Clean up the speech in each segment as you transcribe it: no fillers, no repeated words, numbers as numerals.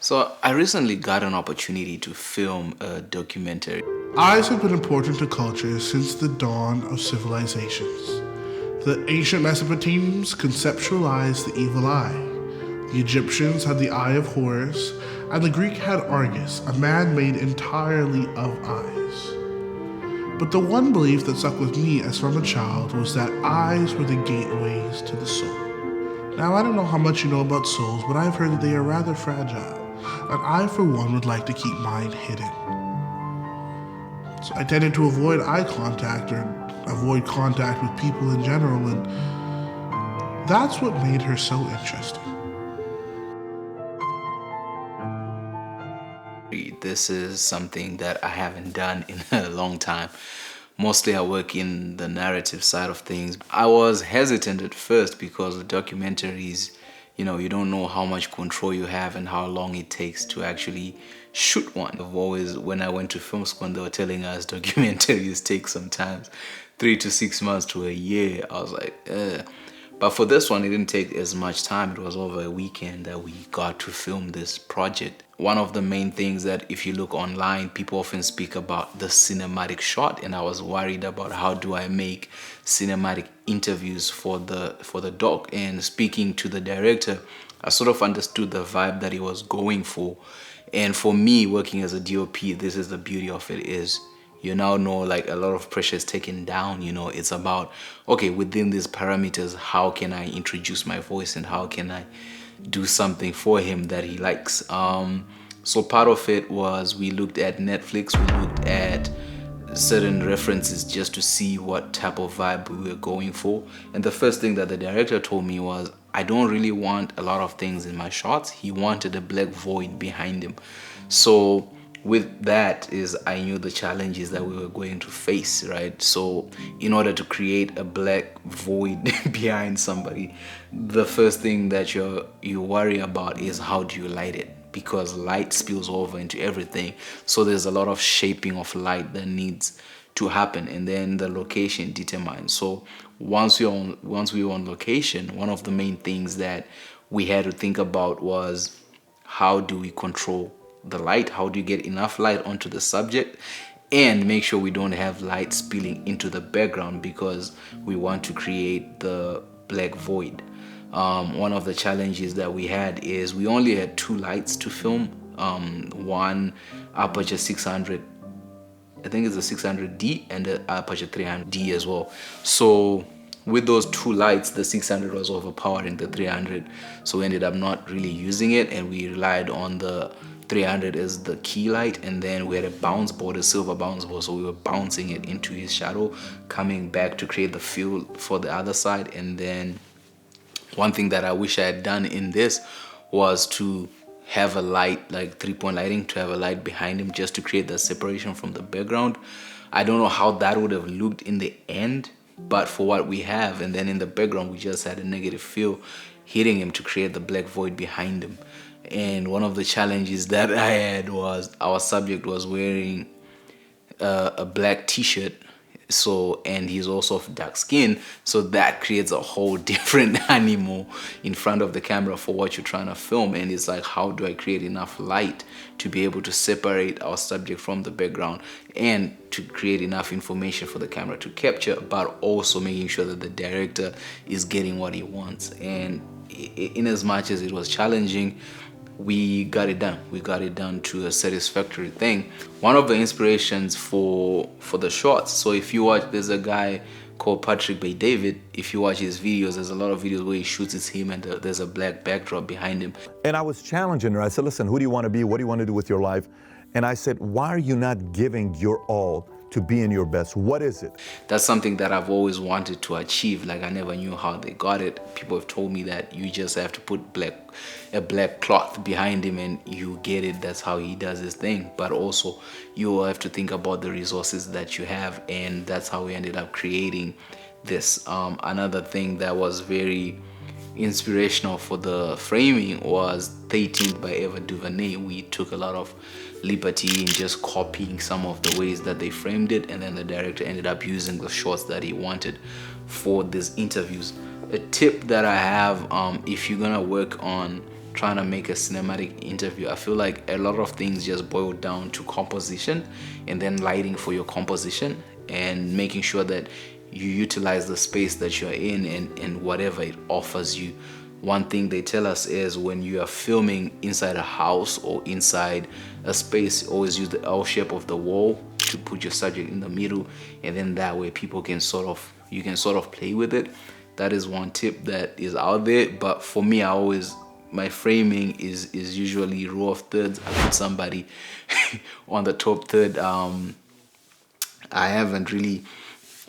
So I recently got an opportunity to film a documentary. Eyes have been important to culture since the dawn of civilizations. The ancient Mesopotamians conceptualized the evil eye. The Egyptians had the Eye of Horus, and the Greek had Argus, a man made entirely of eyes. But the one belief that stuck with me as from a child was that eyes were the gateways to the soul. Now, I don't know how much you know about souls, but I've heard that they are rather fragile, and I, for one, would like to keep mine hidden. So I tended to avoid eye contact or avoid contact with people in general, and that's what made her so interesting. This is something that I haven't done in a long time. Mostly I work in the narrative side of things. I was hesitant at first because the documentaries, you don't know how much control you have and how long it takes to actually shoot one. When I went to film school, they were telling us documentaries take sometimes 3 to 6 months to a year. I was like, But for this one, it didn't take as much time. It was over a weekend that we got to film this project. One of the main things that if you look online, people often speak about the cinematic shot, and I was worried about how do I make cinematic interviews for the doc. And speaking to the director, I sort of understood the vibe that he was going for. And for me, working as a DOP, this is the beauty of it is you now know like a lot of pressure is taken down. It's about, okay, within these parameters, how can I introduce my voice and how can I do something for him that he likes. So part of it was we looked at Netflix, we looked at certain references just to see what type of vibe we were going for. And the first thing that the director told me was, I don't really want a lot of things in my shots. He wanted a black void behind him. So with that is I knew the challenges that we were going to face, right? So in order to create a black void behind somebody, the first thing that you worry about is how do you light it, because light spills over into everything. So there's a lot of shaping of light that needs to happen, and then the location determines. So once we were on location, one of the main things that we had to think about was how do we control the light, how do you get enough light onto the subject and make sure we don't have light spilling into the background because we want to create the black void. One of the challenges that we had is we only had 2 lights to film, one aperture 600, I think it's a 600D, and the aperture 300D as well. So with those 2 lights, the 600 was overpowering the 300, so we ended up not really using it, and we relied on the 300 as the key light, and then we had a bounce board, a silver bounce board, so we were bouncing it into his shadow, coming back to create the field for the other side. And then one thing that I wish I had done in this was to have a light, like 3-point lighting, to have a light behind him just to create the separation from the background. I don't know how that would have looked in the end, but for what we have, and then in the background we just had a negative fill hitting him to create the black void behind him. And one of the challenges that I had was our subject was wearing a black t-shirt, and he's also of dark skin, so that creates a whole different animal in front of the camera for what you're trying to film. And it's like, how do I create enough light to be able to separate our subject from the background and to create enough information for the camera to capture, but also making sure that the director is getting what he wants. And in as much as it was challenging, we got it done. We got it done to a satisfactory thing. One of the inspirations for the shorts, so if you watch, there's a guy called Patrick Bay David. If you watch his videos, there's a lot of videos where he shoots, it's him and there's a black backdrop behind him. And I was challenging her. I said, listen, who do you want to be? What do you want to do with your life? And I said, why are you not giving your all to being your best? What is it? That's something that I've always wanted to achieve. Like, I never knew how they got it. People have told me that you just have to put a black cloth behind him and you get it. That's how he does his thing. But also you have to think about the resources that you have, and that's how we ended up creating this. Another thing that was very inspirational for the framing was 13th by Eva DuVernay. We took a lot of liberty in just copying some of the ways that they framed it, and then the director ended up using the shots that he wanted for these interviews. A tip that I have, if you're gonna work on trying to make a cinematic interview, I feel like a lot of things just boil down to composition, and then lighting for your composition, and making sure that you utilize the space that you're in, and whatever it offers you. One thing they tell us is when you are filming inside a house or inside a space, always use the L shape of the wall to put your subject in the middle, and then that way people can you can sort of play with it. That is one tip that is out there. But for me, my framing is usually row of thirds. I put somebody on the top third. I haven't really,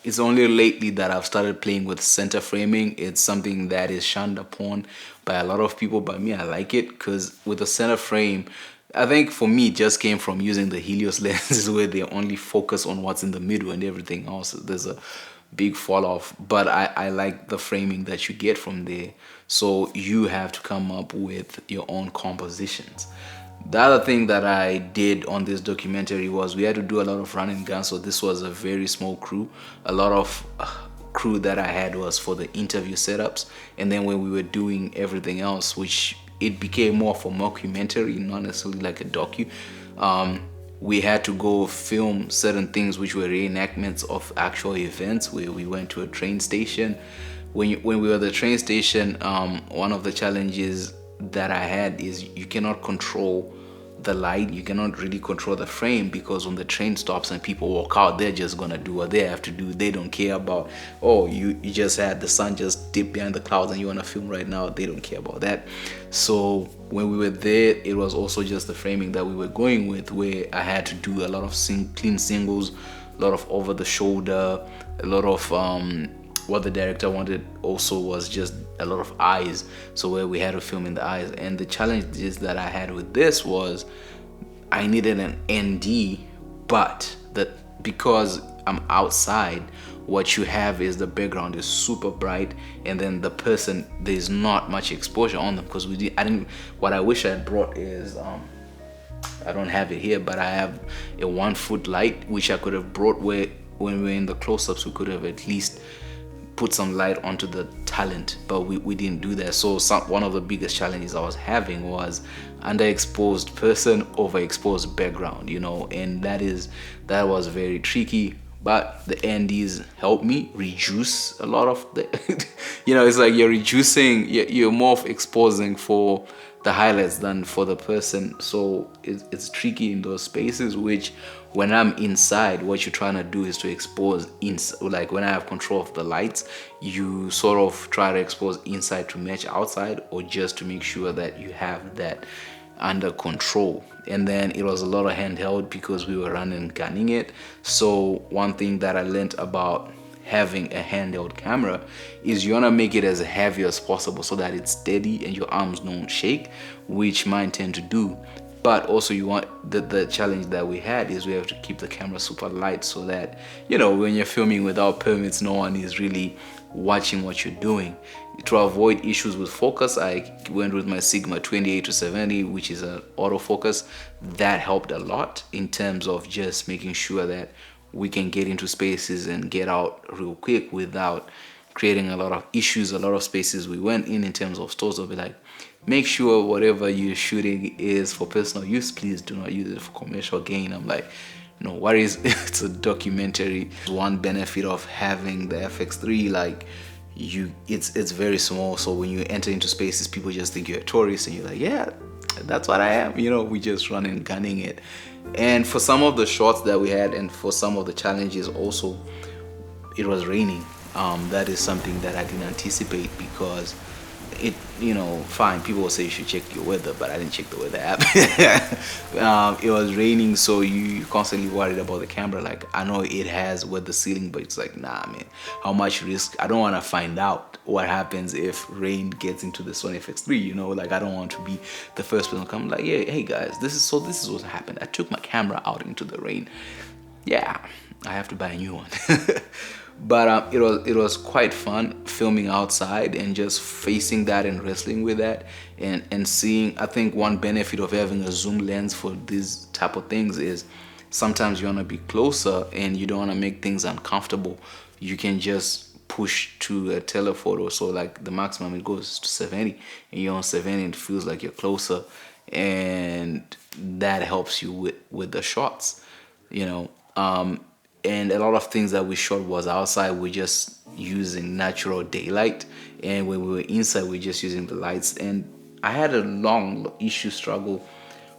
it's only lately that I've started playing with center framing. It's something that is shunned upon by a lot of people, but me, I like it, because with the center frame, I think for me, it just came from using the Helios lenses where they only focus on what's in the middle and everything else. There's a big fall off, but I like the framing that you get from there. So you have to come up with your own compositions. The other thing that I did on this documentary was we had to do a lot of run and gun. So this was a very small crew. A lot of crew that I had was for the interview setups, and then when we were doing everything else, which it became more of a mockumentary, not necessarily like a docu, we had to go film certain things which were reenactments of actual events, where we went to a train station. When we were at the train station, one of the challenges that I had is you cannot control the light, you cannot really control the frame, because when the train stops and people walk out, they're just gonna do what they have to do. They don't care about, oh, you just had the sun just dip behind the clouds and you want to film right now. They don't care about that. So when we were there, it was also just the framing that we were going with, where I had to do a lot of clean singles, a lot of over the shoulder, a lot of what the director wanted also was just a lot of eyes, so where we had to film in the eyes. And the challenges that I had with this was I needed an ND, but that because I'm outside, what you have is the background is super bright, and then the person, there's not much exposure on them, because what I wish I had brought is I don't have it here, but I have a 1 foot light which I could have brought, where when we're in the close-ups we could have at least put some light onto the talent, but we didn't do that. So one of the biggest challenges I was having was underexposed person, overexposed background, and that was very tricky. But the NDs helped me reduce a lot of the it's like you're more of exposing for the highlights than for the person. So it's tricky in those spaces, which when I'm inside, what you're trying to do is to expose like when I have control of the lights, you sort of try to expose inside to match outside, or just to make sure that you have that under control. And then it was a lot of handheld because we were running and gunning it. So one thing that I learned about having a handheld camera is you want to make it as heavy as possible so that it's steady and your arms don't shake, which mine tend to do. But also you want the challenge that we had is we have to keep the camera super light, so that when you're filming without permits, no one is really watching what you're doing. To avoid issues with focus, I went with my Sigma 28-70, which is an autofocus. That helped a lot in terms of just making sure that we can get into spaces and get out real quick without creating a lot of issues. A lot of spaces we went in terms of stores will be like, make sure whatever you're shooting is for personal use, please do not use it for commercial gain. I'm like, no worries, it's a documentary. One benefit of having the FX3, like it's very small, so when you enter into spaces, people just think you're a tourist, and you're like, yeah, that's what I am. We just run and gunning it. And for some of the shots that we had, and for some of the challenges also, it was raining. That is something that I didn't anticipate, because fine, people will say you should check your weather, but I didn't check the weather app. It was raining, so you constantly worried about the camera. Like, I know it has weather sealing, but it's like, nah, man, how much risk? I don't want to find out what happens if rain gets into the Sony FX3, like I don't want to be the first person to come like, yeah, hey guys, this is what happened. I took my camera out into the rain. Yeah, I have to buy a new one. But it was quite fun filming outside and just facing that and wrestling with that and seeing. I think one benefit of having a zoom lens for these type of things is sometimes you want to be closer and you don't want to make things uncomfortable. You can just push to a telephoto, so like the maximum it goes to 70, and you're on 70, it feels like you're closer, and that helps you with the shots, you know. And a lot of things that we shot was outside, we're just using natural daylight, and when we were inside, we're just using the lights. And I had a long issue struggle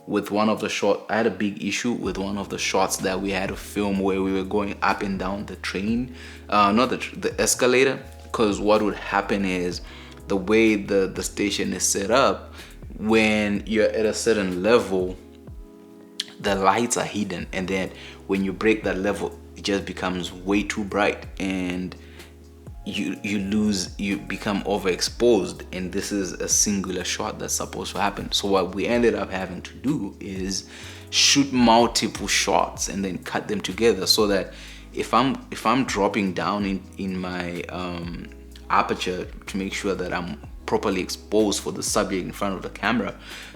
with one of the shot. I had a big issue with one of the shots that we had to film where we were going up and down the train, not the escalator, because what would happen is the way the station is set up, when you're at a certain level, the lights are hidden, and then when you break that level, it just becomes way too bright, and you become overexposed, and this is a singular shot that's supposed to happen. So what we ended up having to do is shoot multiple shots and then cut them together, so that if I'm dropping down in my aperture to make sure that I'm properly exposed for the subject in front of the camera,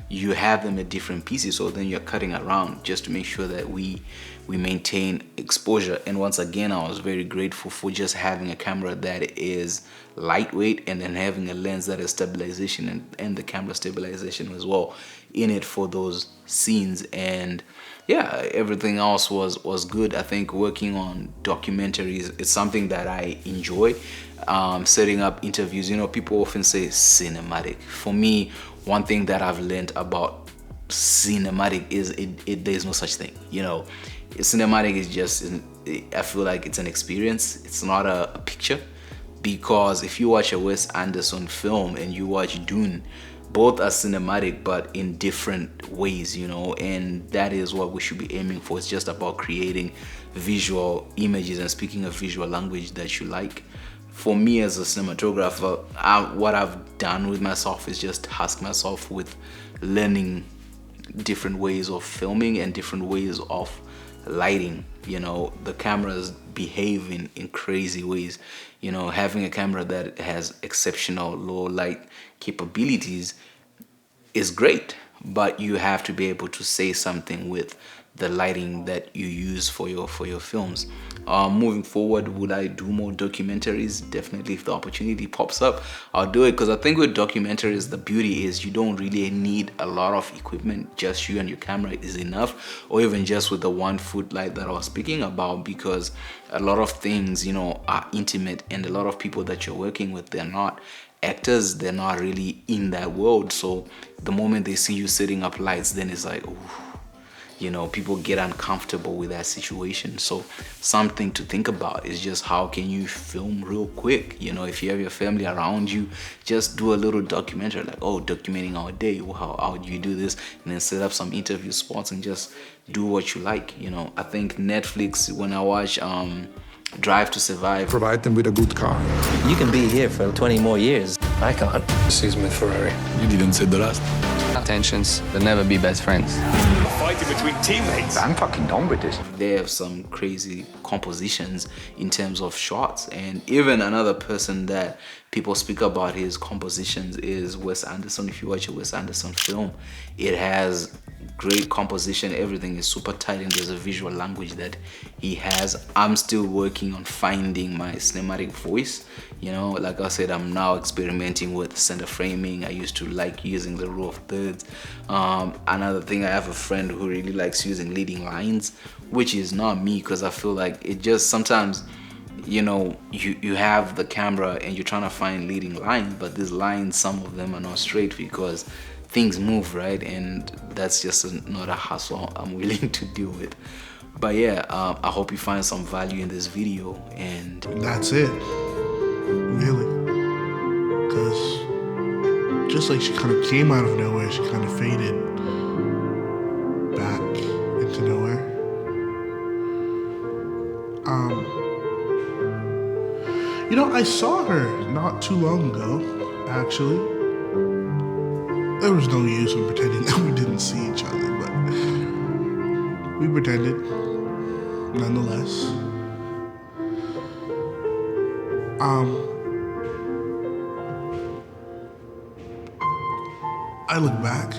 you have them at different pieces, so then you're cutting around just to make sure that we maintain exposure. And once again, I was very grateful for just having a camera that is lightweight, and then having a lens that is stabilization and the camera stabilization as well in it for those scenes. And yeah, everything else was good. I think working on documentaries, it's something that I enjoy. Setting up interviews, you know, people often say cinematic. For me, one thing that I've learned about cinematic is there's no such thing, you know. Cinematic is just, I feel like it's an experience. It's not a picture, because if you watch a Wes Anderson film and you watch Dune, both are cinematic but in different ways, you know, and that is what we should be aiming for. It's just about creating visual images and speaking a visual language that you like. For me as a cinematographer, what I've done with myself is just task myself with learning different ways of filming and different ways of lighting. You know, the cameras behave in crazy ways. You know, having a camera that has exceptional low light capabilities is great, but you have to be able to say something with the lighting that you use for your films. Moving forward, would I do more documentaries? Definitely. If the opportunity pops up, I'll do it, because I think with documentaries, the beauty is you don't really need a lot of equipment. Just you and your camera is enough, or even just with the 1-foot light that I was speaking about, because a lot of things, you know, are intimate, and a lot of people that you're working with, they're not actors, they're not really in that world. So the moment they see you setting up lights, then it's like, ooh, you know, people get uncomfortable with that situation. So something to think about is just how can you film real quick. You know, if you have your family around you, just do a little documentary, like, oh, documenting our day, how do you do this, and then set up some interview spots and just do what you like. You know, I think Netflix, when I watch Drive to Survive, Provide them with a good car. You can be here for 20 more years. I can't. Excuse me, Ferrari. You didn't say the last. Tensions, they'll never be best friends. Fighting between teammates. I'm fucking done with this. they have some crazy compositions in terms of shots. And even another person that people speak about his compositions is Wes Anderson. If you watch a Wes Anderson film, it has great composition. Everything is super tight, and there's a visual language that he has. I'm still working on finding my cinematic voice. You know, like I said, I'm now experimenting with center framing. I used to like using the rule of thirds. Another thing, I have a friend who really likes using leading lines, which is not me, because I feel like it just sometimes, you know, you have the camera and you're trying to find leading lines, but these lines, some of them are not straight because things move, right? And that's just not a hassle I'm willing to deal with. But yeah, I hope you find some value in this video, and That's it. Really. Because just like she kind of came out of nowhere, she kind of faded back into nowhere. You know, I saw her not too long ago, actually. There was no use in pretending that we didn't see each other, but we pretended, nonetheless. I look back